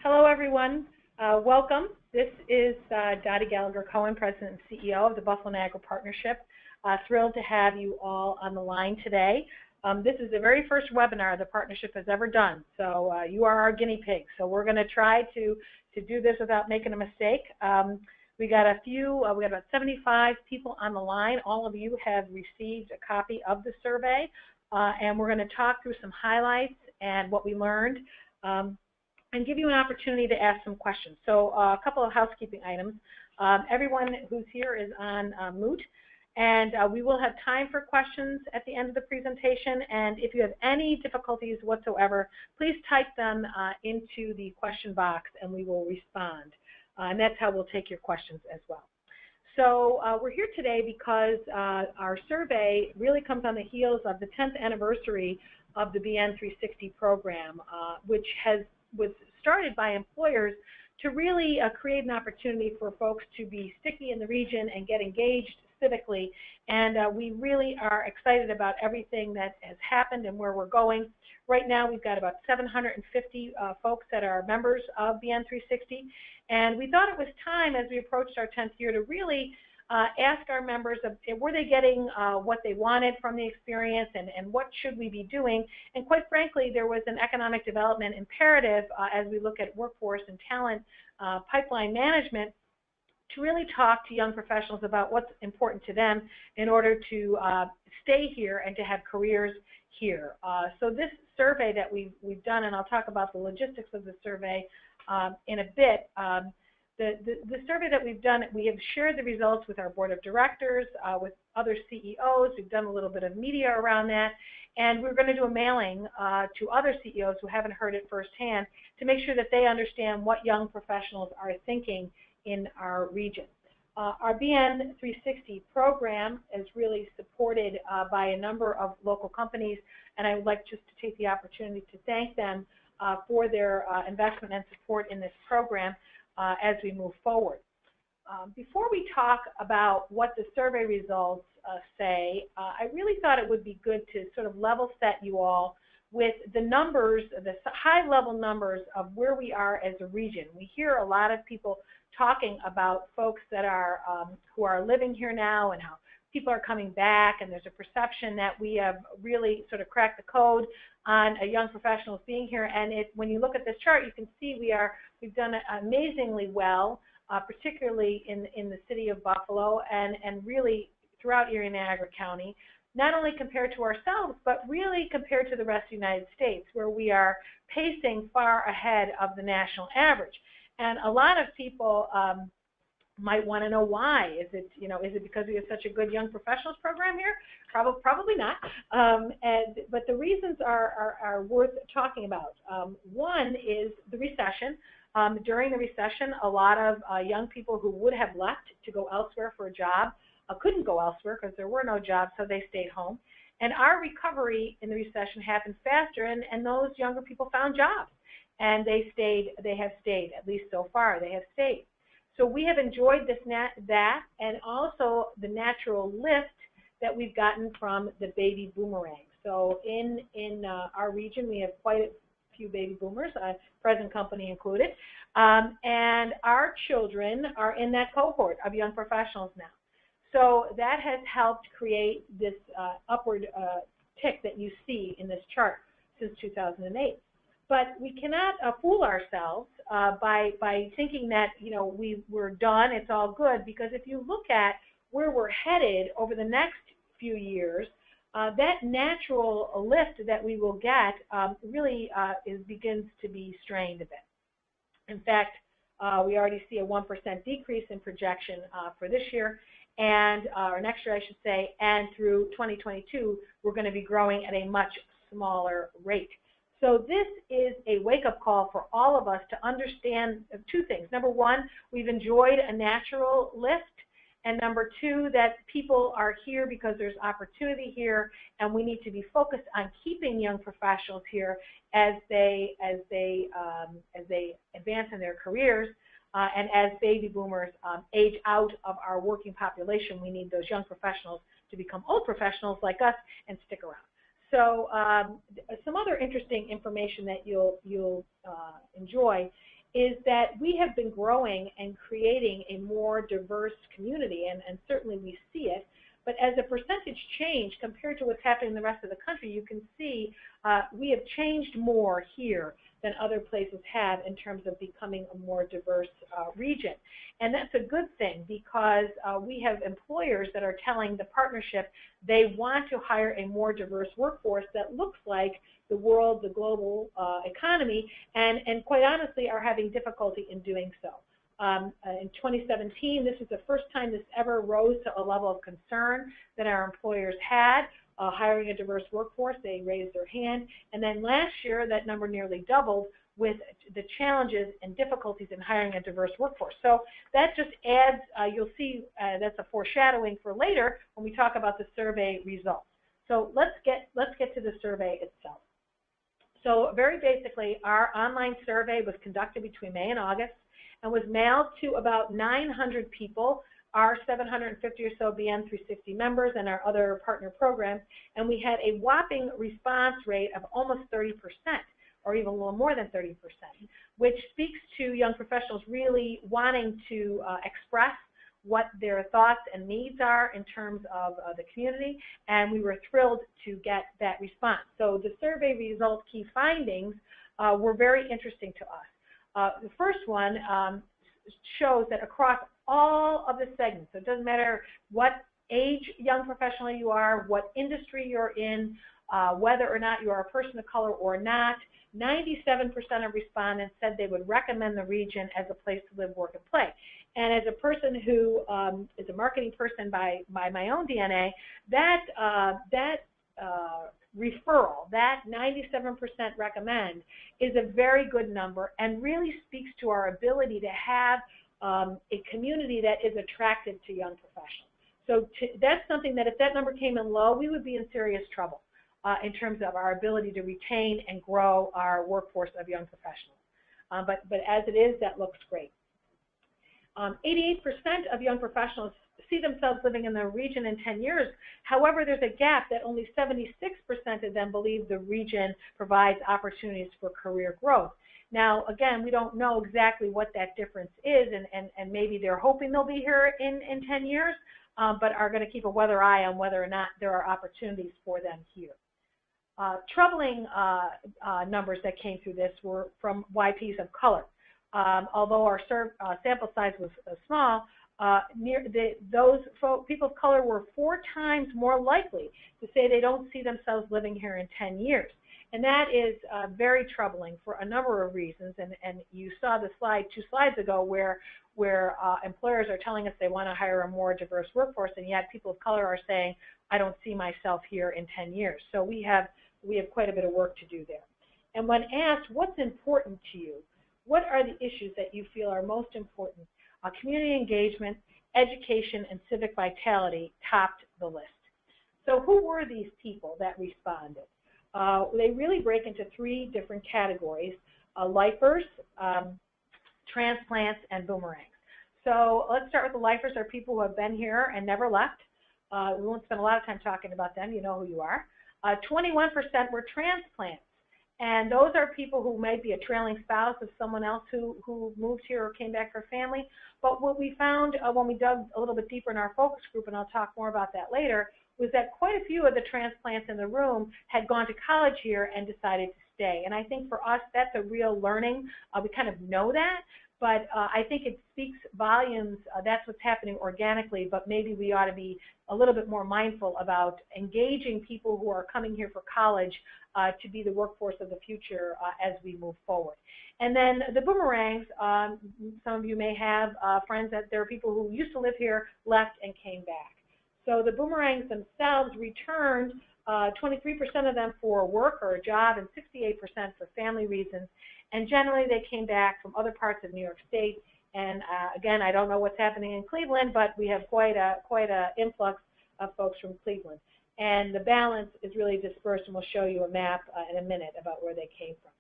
Hello, everyone. Welcome. This is Dottie Gallagher-Cohen, President and CEO of the Buffalo Niagara Partnership. Thrilled to have you all on the line today. This is the very first webinar the partnership has ever done, so you are our guinea pigs. So we're going to try to do this without making a mistake. We got about 75 people on the line. All of you have received a copy of the survey, and we're going to talk through some highlights and what we learned. And give you an opportunity to ask some questions. So a couple of housekeeping items. Everyone who's here is on mute, and we will have time for questions at the end of the presentation. And if you have any difficulties whatsoever, please type them into the question box and we will respond. And that's how we'll take your questions as well. So we're here today because our survey really comes on the heels of the 10th anniversary of the BN360 program, which was started by employers to really create an opportunity for folks to be sticky in the region and get engaged civically. And we really are excited about everything that has happened and where we're going. Right now, we've got about 750 folks that are members of BN360. And we thought it was time, as we approached our 10th year, to really ask our members, were they getting what they wanted from the experience, and what should we be doing? And quite frankly, there was an economic development imperative as we look at workforce and talent pipeline management to really talk to young professionals about what's important to them in order to stay here and to have careers here. So this survey that we've done, and I'll talk about the logistics of the survey in a bit, the survey that we've done, we have shared the results with our board of directors, with other CEOs. We've done a little bit of media around that, and we're going to do a mailing to other CEOs who haven't heard it firsthand to make sure that they understand what young professionals are thinking in our region. Our BN360 program is really supported by a number of local companies, and I would like just to take the opportunity to thank them for their investment and support in this program as we move forward. Before we talk about what the survey results say, I really thought it would be good to sort of level set you all with the numbers, the high-level numbers of where we are as a region. We hear a lot of people talking about folks that are who are living here now and how people are coming back, and there's a perception that we have really sort of cracked the code on young professionals being here. And when you look at this chart, you can see we've done amazingly well, particularly in the city of Buffalo and really throughout Erie and Niagara County, not only compared to ourselves, but really compared to the rest of the United States, where we are pacing far ahead of the national average. And a lot of people might want to know why. Is it because we have such a good young professionals program here? Probably not. But the reasons are worth talking about. One is the recession. During the recession, a lot of young people who would have left to go elsewhere for a job couldn't go elsewhere because there were no jobs, so they stayed home. And our recovery in the recession happened faster, and those younger people found jobs. And they have stayed, at least so far, they have stayed. So we have enjoyed that, and also the natural lift that we've gotten from the baby boomerang. So in our region, we have quite a few baby boomers, present company included, and our children are in that cohort of young professionals now. So that has helped create this upward tick that you see in this chart since 2008. But we cannot fool ourselves by thinking that we're done, it's all good, because if you look at where we're headed over the next few years, that natural lift that we will get really begins to be strained a bit. In fact, we already see a 1% decrease in projection for this year, or next year I should say, and through 2022 we're going to be growing at a much smaller rate. So this is a wake-up call for all of us to understand two things. Number one, we've enjoyed a natural lift, and number two, that people are here because there's opportunity here, and we need to be focused on keeping young professionals here as they advance in their careers, and as baby boomers age out of our working population. We need those young professionals to become old professionals like us and stick around. So some other interesting information that you'll enjoy is that we have been growing and creating a more diverse community, and certainly we see it. But as a percentage change compared to what's happening in the rest of the country, you can see we have changed more here than other places have in terms of becoming a more diverse region. And that's a good thing, because we have employers that are telling the partnership they want to hire a more diverse workforce that looks like the world, the global economy, and quite honestly are having difficulty in doing so. In 2017, this is the first time this ever rose to a level of concern that our employers had, hiring a diverse workforce. They raised their hand. And then last year, that number nearly doubled with the challenges and difficulties in hiring a diverse workforce. So that just adds, you'll see that's a foreshadowing for later when we talk about the survey results. So let's get to the survey itself. So very basically, our online survey was conducted between May and August and was mailed to about 900 people, our 750 or so BN360 members and our other partner programs, and we had a whopping response rate of almost 30%, or even a little more than 30%, which speaks to young professionals really wanting to express what their thoughts and needs are in terms of the community, and we were thrilled to get that response. So the survey result key findings were very interesting to us. The first one shows that across all of the segments, so it doesn't matter what age young professional you are, what industry you're in, whether or not you are a person of color or not, 97% of respondents said they would recommend the region as a place to live, work, and play. And as a person who is a marketing person by my own DNA, that referral, that 97% recommend, is a very good number and really speaks to our ability to have a community that is attractive to young professionals. So that's something that if that number came in low, we would be in serious trouble in terms of our ability to retain and grow our workforce of young professionals. But as it is, that looks great. 88% of young professionals see themselves living in the region in 10 years. However, there's a gap that only 76% of them believe the region provides opportunities for career growth. Now, again, we don't know exactly what that difference is, and maybe they're hoping they'll be here in 10 years, but are going to keep a weather eye on whether or not there are opportunities for them here. Troubling numbers that came through this were from YPs of color. Although our sample size was small, those people of color were 4 times more likely to say they don't see themselves living here in 10 years. And that is very troubling for a number of reasons. And you saw the slide 2 slides ago where employers are telling us they want to hire a more diverse workforce, and yet people of color are saying, I don't see myself here in 10 years. So we have quite a bit of work to do there. And when asked, what's important to you? What are the issues that you feel are most important? Community engagement, education, and civic vitality topped the list. So who were these people that responded? They really break into 3 different categories: lifers, transplants, and boomerangs. So let's start with the lifers. Are people who have been here and never left. We won't spend a lot of time talking about them. You know who you are. 21% were transplants. And those are people who might be a trailing spouse of someone else who moved here or came back for family. But what we found when we dug a little bit deeper in our focus group, and I'll talk more about that later, was that quite a few of the transplants in the room had gone to college here and decided to stay. And I think for us, that's a real learning. We kind of know that, but I think it speaks volumes. That's what's happening organically, but maybe we ought to be a little bit more mindful about engaging people who are coming here for college to be the workforce of the future as we move forward. And then the boomerangs, some of you may have friends that there are people who used to live here, left, and came back. So the boomerangs themselves returned 23% of them for work or a job and 68% for family reasons. And generally they came back from other parts of New York State. And again, I don't know what's happening in Cleveland, but we have quite a influx of folks from Cleveland. And the balance is really dispersed, and we'll show you a map in a minute about where they came from.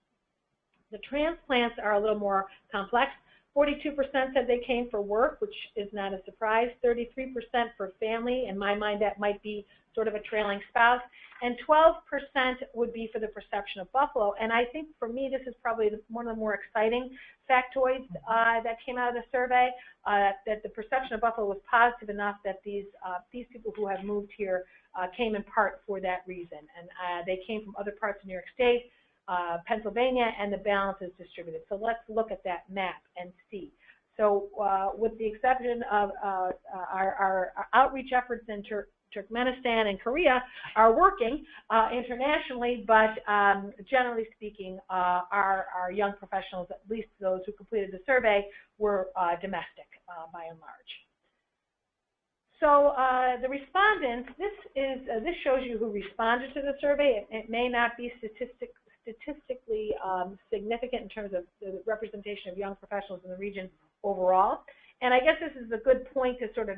The transplants are a little more complex. 42% said they came for work, which is not a surprise. 33% for family. In my mind, that might be sort of a trailing spouse. And 12% would be for the perception of Buffalo. And I think for me, this is probably one of the more exciting factoids that came out of the survey, that the perception of Buffalo was positive enough that these people who have moved here came in part for that reason. And they came from other parts of New York State, Pennsylvania, and the balance is distributed. So let's look at that map and see. So with the exception of our outreach efforts in Turkmenistan and Korea are working internationally, but generally speaking, our young professionals, at least those who completed the survey, were domestic by and large. So the respondents, this shows you who responded to the survey. It may not be statistically significant in terms of the representation of young professionals in the region overall. And I guess this is a good point to sort of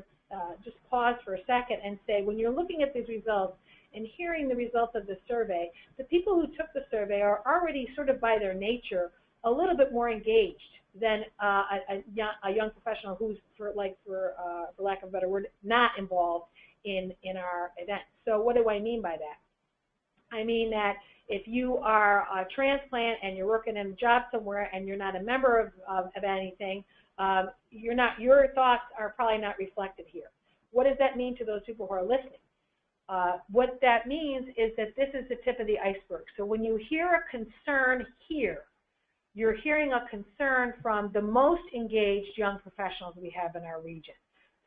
just pause for a second and say, when you're looking at these results and hearing the results of the survey, the people who took the survey are already sort of by their nature a little bit more engaged than a young professional who's, for lack of a better word, not involved in our event. So what do I mean by that? I mean that if you are a transplant and you're working in a job somewhere and you're not a member of anything, your thoughts are probably not reflected here. What does that mean to those people who are listening? What that means is that this is the tip of the iceberg. So when you hear a concern here, you're hearing a concern from the most engaged young professionals we have in our region.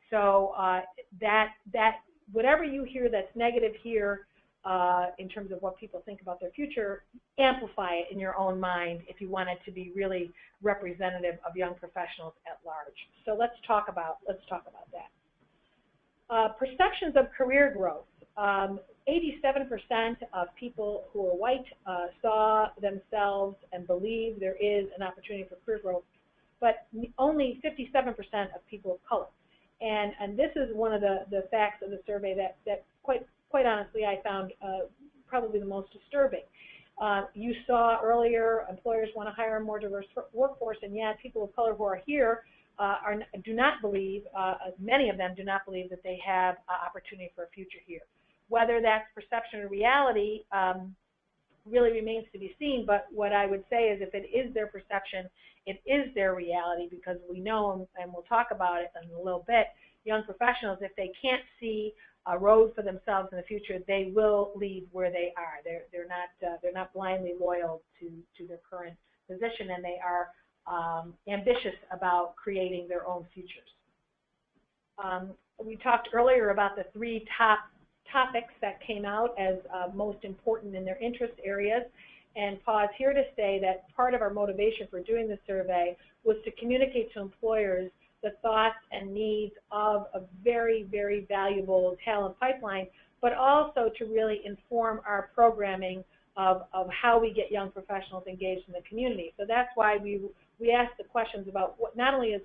So whatever you hear that's negative here, in terms of what people think about their future, amplify it in your own mind if you want it to be really representative of young professionals at large. So let's talk about that. Perceptions of career growth. 87% of people who are white saw themselves and believe there is an opportunity for career growth, but only 57% of people of color. And this is one of the facts of the survey that quite honestly I found probably the most disturbing. You saw earlier employers want to hire a more diverse workforce, and yet people of color who are here do not believe, many of them do not believe that they have opportunity for a future here. Whether that's perception or reality really remains to be seen, but what I would say is if it is their perception, it is their reality, because we know, and we'll talk about it in a little bit, young professionals, if they can't see a road for themselves in the future, they will leave where they are. They're not blindly loyal to their current position, and they are ambitious about creating their own futures. We talked earlier about the 3 top topics that came out as most important in their interest areas, and pause here to say that part of our motivation for doing the survey was to communicate to employers the thoughts and needs of a very, very valuable talent pipeline, but also to really inform our programming of how we get young professionals engaged in the community. So that's why we asked the questions about what not only is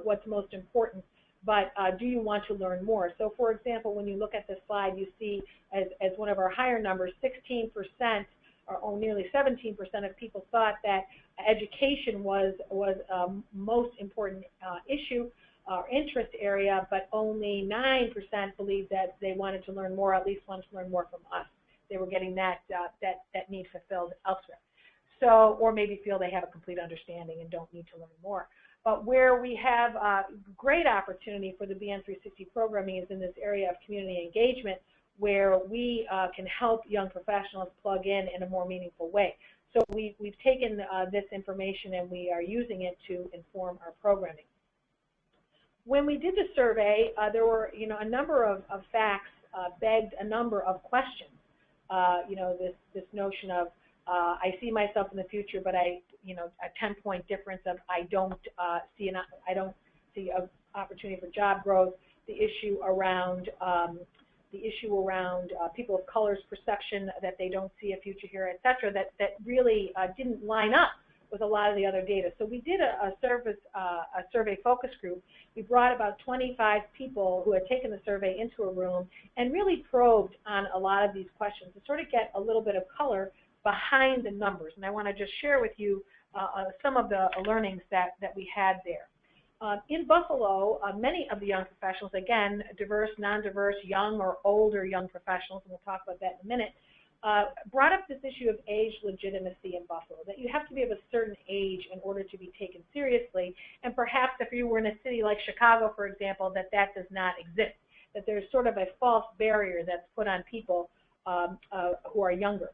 what's most important, but do you want to learn more? So for example, when you look at this slide, you see as one of our higher numbers, 16%, or nearly 17% of people thought that education was most important issue or interest area, but only 9% believed that they wanted to learn more, at least wanted to learn more from us. They were getting that need fulfilled elsewhere. So, or maybe feel they have a complete understanding and don't need to learn more. But where we have great opportunity for the BN360 programming is in this area of community engagement, where we can help young professionals plug in a more meaningful way. So we've taken this information and we are using it to inform our programming. When we did the survey, there were a number of facts begged a number of questions. This notion of I see myself in the future, but a 10-point difference of I don't see an opportunity for job growth. The issue around people of color's perception that they don't see a future here, et cetera, that really didn't line up with a lot of the other data. So we did a survey focus group. We brought about 25 people who had taken the survey into a room and really probed on a lot of these questions to sort of get a little bit of color behind the numbers. And I want to just share with you some of the learnings that we had there. In Buffalo, many of the young professionals, again, diverse, non-diverse, young or older young professionals, and we'll talk about that in a minute, brought up this issue of age legitimacy in Buffalo, that you have to be of a certain age in order to be taken seriously, and perhaps if you were in a city like Chicago, for example, that does not exist, that there's sort of a false barrier that's put on people who are younger.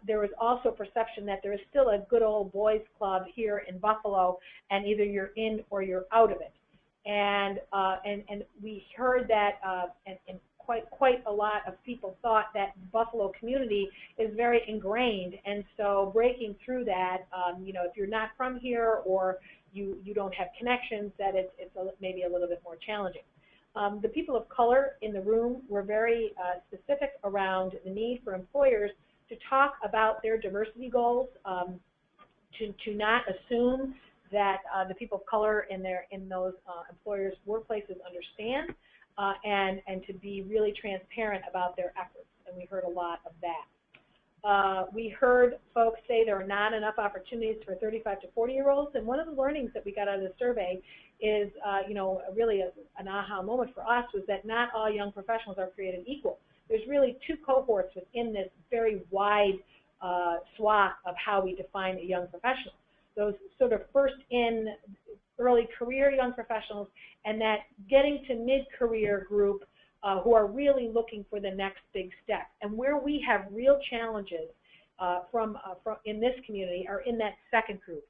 There was also perception that there is still a good old boys club here in Buffalo, and either you're in or you're out of it. And we heard that, and quite a lot of people thought that the Buffalo community is very ingrained, and so breaking through that, you know, if you're not from here or you don't have connections, that it's maybe a little bit more challenging. The people of color in the room were very specific around the need for employers to talk about their diversity goals, to not assume that the people of color in those employers' workplaces understand, and to be really transparent about their efforts, and we heard a lot of that. We heard folks say there are not enough opportunities for 35 to 40-year-olds, and one of the learnings that we got out of the survey is, you know, really an aha moment for us was that not all young professionals are created equal. There's really two cohorts within this very wide swath of how we define a young professional. Those sort of first in early career young professionals, and that getting to mid-career group who are really looking for the next big step. And where we have real challenges from in this community are in that second group,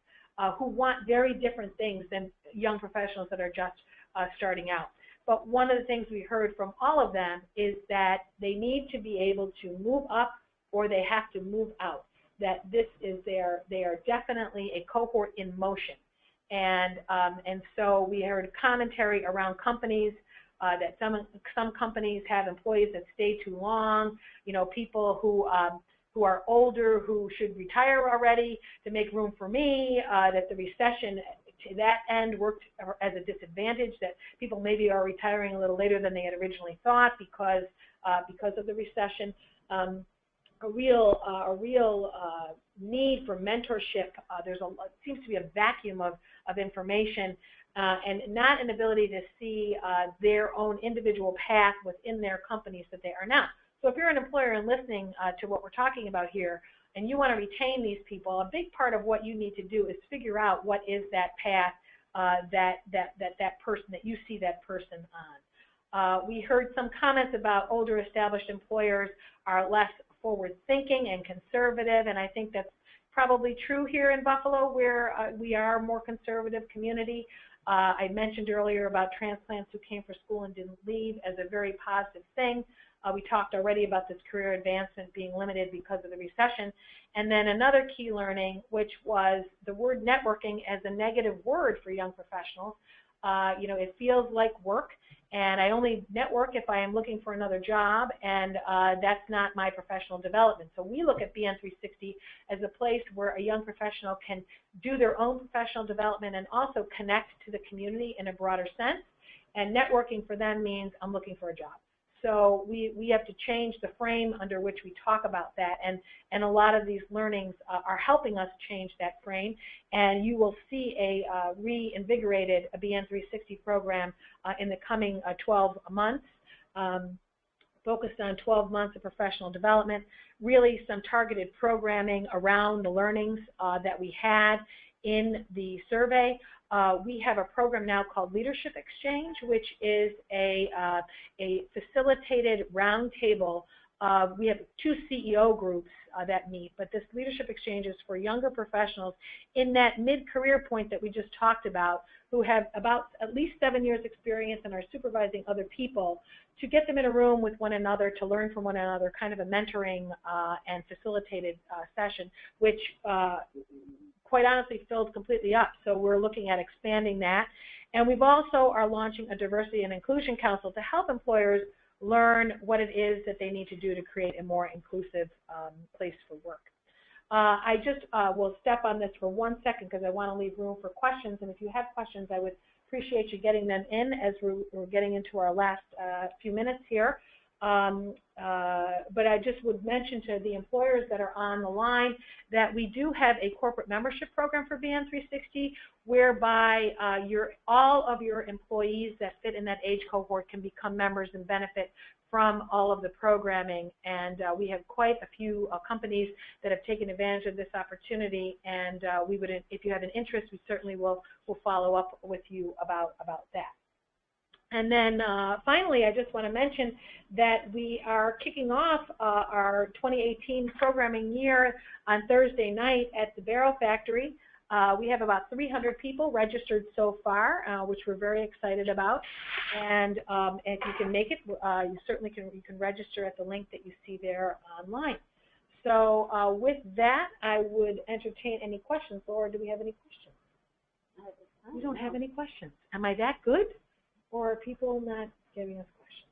who want very different things than young professionals that are just starting out. But one of the things we heard from all of them is that they need to be able to move up or they have to move out, that this is they are definitely a cohort in motion. And so we heard commentary around companies, that some companies have employees that stay too long, you know, people who are older who should retire already to make room for me, that the recession to that end worked as a disadvantage, that people maybe are retiring a little later than they had originally thought because of the recession. A real need for mentorship. It seems to be a vacuum of information and not an ability to see their own individual path within their companies that they are now. So if you're an employer and listening to what we're talking about here, and you want to retain these people, a big part of what you need to do is figure out what is that path that person, that you see that person on. We heard some comments about older established employers are less forward-thinking and conservative, and I think that's probably true here in Buffalo, where we are a more conservative community. I mentioned earlier about transplants who came for school and didn't leave as a very positive thing. We talked already about this career advancement being limited because of the recession. And then another key learning, which was the word networking as a negative word for young professionals. You know, it feels like work, and I only network if I am looking for another job, and that's not my professional development. So we look at BN360 as a place where a young professional can do their own professional development and also connect to the community in a broader sense. And networking for them means I'm looking for a job. So we have to change the frame under which we talk about that, and a lot of these learnings are helping us change that frame, and you will see a reinvigorated BN360 program in the coming 12 months, focused on 12 months of professional development, really some targeted programming around the learnings that we had in the survey. We have a program now called Leadership Exchange, which is a facilitated roundtable. We have 2 CEO groups that meet, but this Leadership Exchange is for younger professionals in that mid-career point that we just talked about, who have about at least 7 years experience and are supervising other people, to get them in a room with one another to learn from one another, kind of a mentoring and facilitated session, which quite honestly filled completely up. So we're looking at expanding that. And we've also are launching a diversity and inclusion council to help employers learn what it is that they need to do to create a more inclusive place for work. I just will step on this for 1 second because I want to leave room for questions. And if you have questions, I would appreciate you getting them in as we're getting into our last few minutes here. But I just would mention to the employers that are on the line that we do have a corporate membership program for BN360, whereby all of your employees that fit in that age cohort can become members and benefit from all of the programming. And we have quite a few companies that have taken advantage of this opportunity, and we would, if you have an interest, we certainly will follow up with you about that. And then finally, I just want to mention that we are kicking off our 2018 programming year on Thursday night at the Barrel Factory. We have about 300 people registered so far, which we're very excited about. And if you can make it, you certainly can. You can register at the link that you see there online. So with that, I would entertain any questions. Laura, do we have any questions? We don't have any questions. Am I that good? Or are people not giving us questions?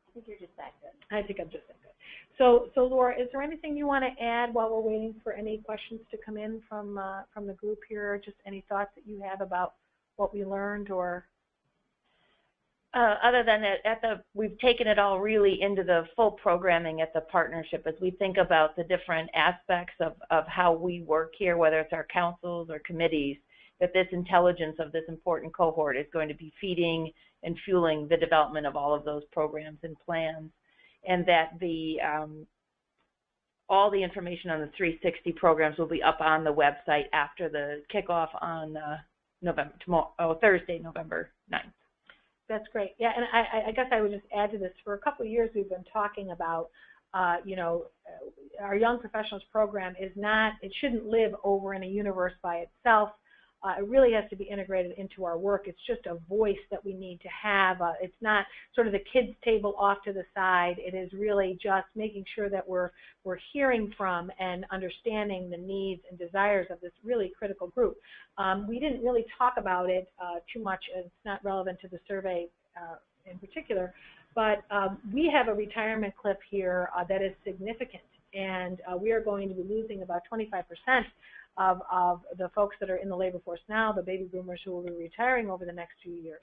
I think you're just that good. I think I'm just that good. So Laura, is there anything you want to add while we're waiting for any questions to come in from the group here? Just any thoughts that you have about what we learned, or? Other than that, we've taken it all really into the full programming at the partnership as we think about the different aspects of how we work here, whether it's our councils or committees, that this intelligence of this important cohort is going to be feeding and fueling the development of all of those programs and plans, and that all the information on the 360 programs will be up on the website after the kickoff on Thursday, November 9th. That's great. Yeah, and I guess I would just add to this. For a couple of years, we've been talking about, you know, our Young Professionals program is not, it shouldn't live over in a universe by itself. It really has to be integrated into our work. It's just a voice that we need to have. It's not sort of the kids' table off to the side. It is really just making sure that we're hearing from and understanding the needs and desires of this really critical group. We didn't really talk about it too much. It's not relevant to the survey in particular, but we have a retirement cliff here that is significant, and we are going to be losing about 25% of the folks that are in the labor force now, the baby boomers who will be retiring over the next few years.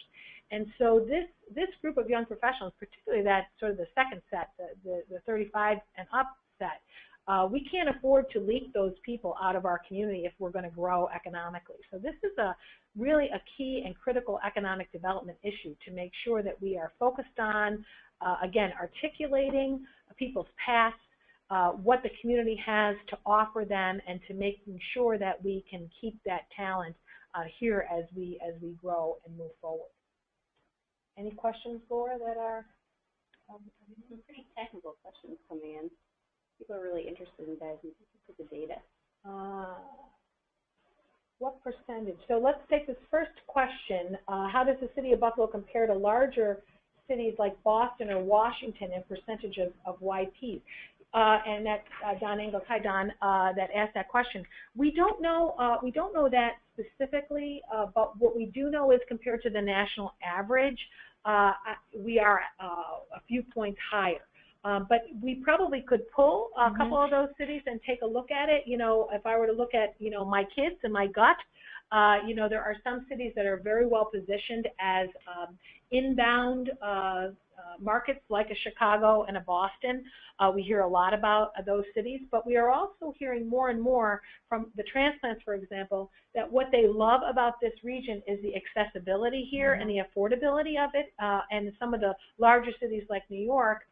And so this group of young professionals, particularly that sort of the second set, the 35 and up set, we can't afford to leak those people out of our community if we're going to grow economically. So this is really a key and critical economic development issue to make sure that we are focused on, again, articulating people's past, what the community has to offer them, and to making sure that we can keep that talent here as we grow and move forward. Any questions, Laura, that are? Some pretty technical questions coming in. People are really interested in diving into the data. What percentage? So let's take this first question. How does the city of Buffalo compare to larger cities like Boston or Washington in percentage of YPs? And that's Don Engels. Hi, Don. That asked that question. We don't know that specifically, but what we do know is compared to the national average, we are a few points higher. But we probably could pull a couple of those cities and take a look at it. You know, if I were to look at, you know, my kids and my gut, you know, there are some cities that are very well positioned as inbound markets, like a Chicago and a Boston. We hear a lot about those cities, but we are also hearing more and more from the transplants, for example, that what they love about this region is the accessibility here and the affordability of it. And some of the larger cities like New York,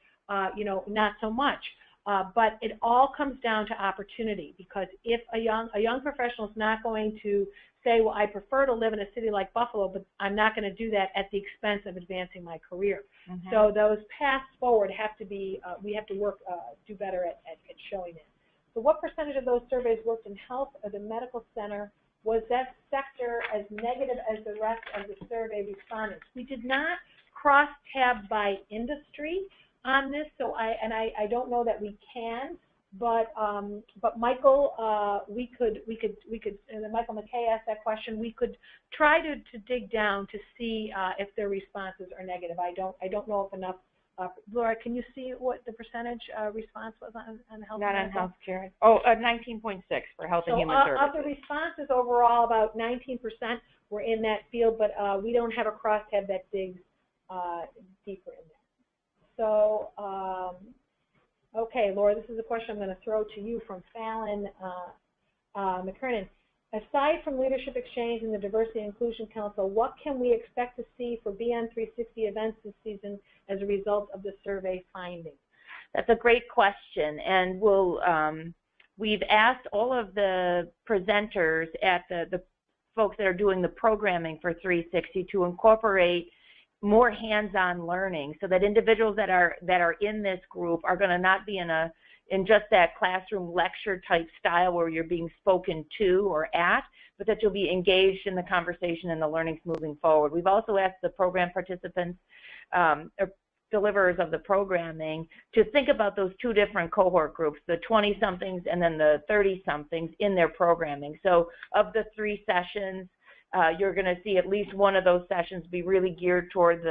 you know, not so much. But it all comes down to opportunity, because if a young professional is not going to say, well, I prefer to live in a city like Buffalo, but I'm not going to do that at the expense of advancing my career. So those paths forward have to be, we have to work, do better at showing it. So what percentage of those surveys worked in health or the medical center? Was that sector as negative as the rest of the survey respondents? We did not cross-tab by industry on this, so I don't know that we can, but Michael, we could Michael McKay asked that question. We could try to dig down to see if their responses are negative. I don't know if enough. Laura, can you see what the percentage response was on health? Not on healthcare. Oh, 19.6 for health and human services. Of the responses overall, about 19% were in that field, but we don't have a crosstab that digs deeper in there. So, okay, Laura, this is a question I'm going to throw to you from Fallon McKernan. Aside from Leadership Exchange and the Diversity and Inclusion Council, what can we expect to see for BN360 events this season as a result of the survey findings? That's a great question, and we've asked all of the presenters at the folks that are doing the programming for 360 to incorporate more hands-on learning, so that individuals that are in this group are going to not be in just that classroom lecture type style where you're being spoken to or at, but that you'll be engaged in the conversation and the learnings moving forward. We've also asked the program participants or deliverers of the programming to think about those two different cohort groups, the 20-somethings and then the 30-somethings in their programming. So of the 3 sessions, you're going to see at least one of those sessions be really geared toward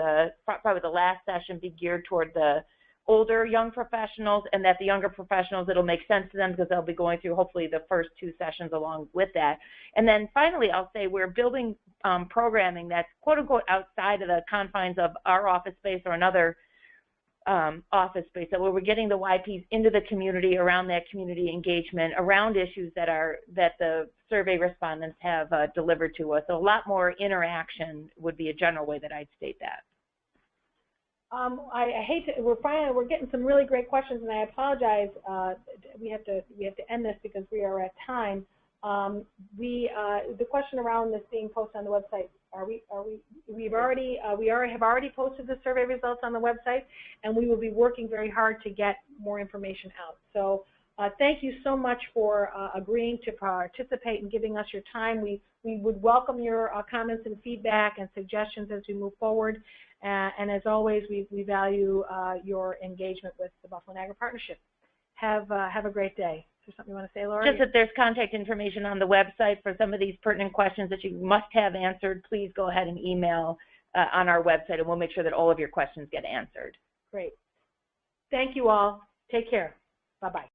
probably the last session be geared toward the older young professionals, and that the younger professionals, it'll make sense to them because they'll be going through hopefully the first 2 sessions along with that. And then finally, I'll say we're building programming that's quote unquote outside of the confines of our office space or another office space, so where we're getting the YPs into the community, around that community engagement, around issues that the survey respondents have delivered to us. So a lot more interaction would be a general way that I'd state that. I hate to, we're getting some really great questions, and I apologize. We have to end this because we are at time. The question around this being posted on the website, we have already posted the survey results on the website, and we will be working very hard to get more information out. So thank you so much for agreeing to participate and giving us your time. We would welcome your comments and feedback and suggestions as we move forward. And as always, we value your engagement with the Buffalo Niagara Partnership. Have a great day. Is there something you want to say, Laura? Just that there's contact information on the website for some of these pertinent questions that you must have answered. Please go ahead and email on our website, and we'll make sure that all of your questions get answered. Great. Thank you all. Take care. Bye-bye.